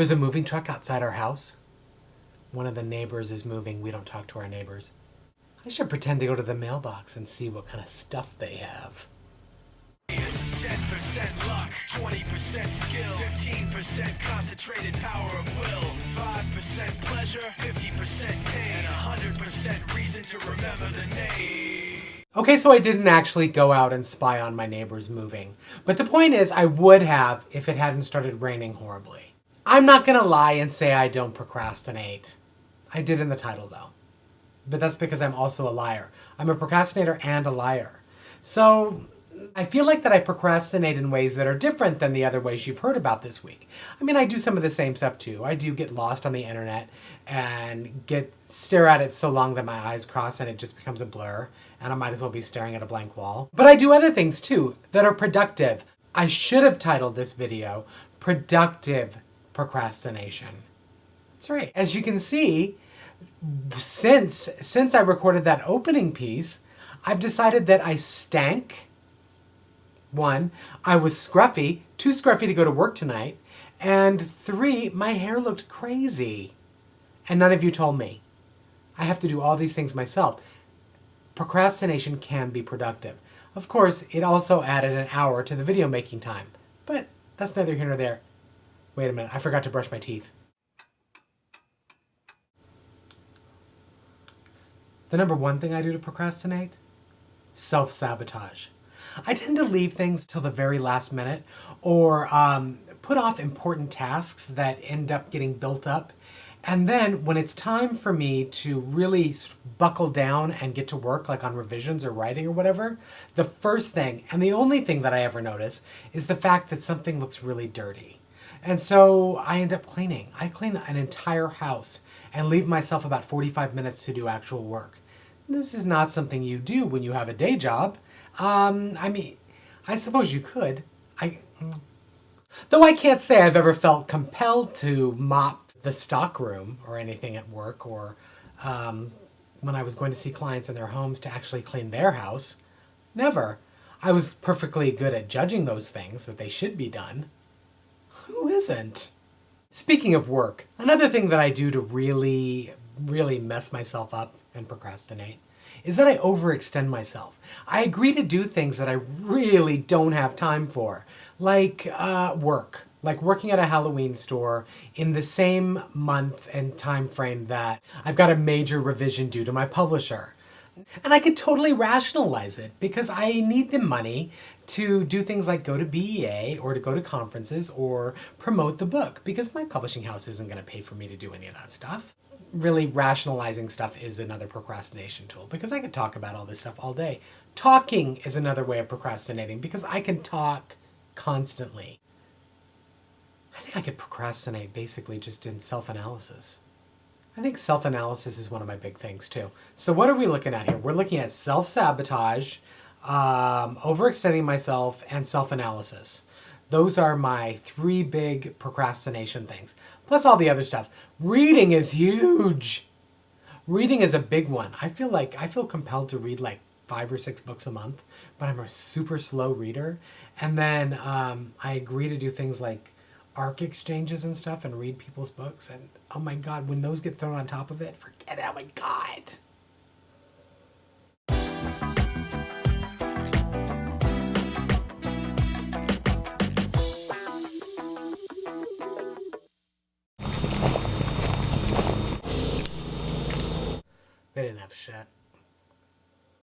There's a moving truck outside our house. One of the neighbors is moving. We don't talk to our neighbors. I should pretend to go to the mailbox and see what kind of stuff they have. This is 10% luck, 20% skill, 15% concentrated power of will, 5% pleasure, 50% pain, and 100% reason to remember the name. Okay, so I didn't actually go out and spy on my neighbors moving. But the point is, I would have if it hadn't started raining horribly. I'm not gonna lie and say I don't procrastinate. I did in the title though. But that's because I'm also a liar. I'm a procrastinator and a liar. So I feel like that I procrastinate in ways that are different than the other ways you've heard about this week. I mean, I do some of the same stuff too. I do get lost on the internet and stare at it so long that my eyes cross and it just becomes a blur, and I might as well be staring at a blank wall. But I do other things too that are productive. I should have titled this video, Productive Procrastination. That's right. As you can see, since I recorded that opening piece, I've decided that I stank. 1, I was scruffy, too scruffy to go to work tonight, and 3, my hair looked crazy. And none of you told me. I have to do all these things myself. Procrastination can be productive. Of course, it also added an hour to the video making time, but that's neither here nor there. Wait a minute, I forgot to brush my teeth. The number 1 thing I do to procrastinate? Self-sabotage. I tend to leave things till the very last minute or put off important tasks that end up getting built up. And then when it's time for me to really buckle down and get to work, like on revisions or writing or whatever, the first thing and the only thing that I ever notice is the fact that something looks really dirty. And so I end up cleaning. I clean an entire house and leave myself about 45 minutes to do actual work. This is not something you do when you have a day job. I mean, I suppose you could. Though I can't say I've ever felt compelled to mop the stockroom or anything at work, or when I was going to see clients in their homes to actually clean their house. Never. I was perfectly good at judging those things, that they should be done. Who isn't? Speaking of work, another thing that I do to really mess myself up and procrastinate is that I overextend myself. I agree to do things that I really don't have time for, like work. Like working at a Halloween store in the same month and time frame that I've got a major revision due to my publisher. And I could totally rationalize it because I need the money to do things like go to BEA or to go to conferences or promote the book, because my publishing house isn't going to pay for me to do any of that stuff. Really, rationalizing stuff is another procrastination tool because I could talk about all this stuff all day. Talking is another way of procrastinating because I can talk constantly. I think I could procrastinate basically just in self-analysis. I think self-analysis is one of my big things too. So what are we looking at here? We're looking at self-sabotage, overextending myself, and self-analysis. Those are my 3 big procrastination things. Plus all the other stuff. Reading is huge. Reading is a big one. I feel compelled to read like 5 or 6 books a month, but I'm a super slow reader. And then I agree to do things like ARC exchanges and stuff and read people's books. And oh my God, when those get thrown on top of it, forget it. Oh my God. They didn't have shit.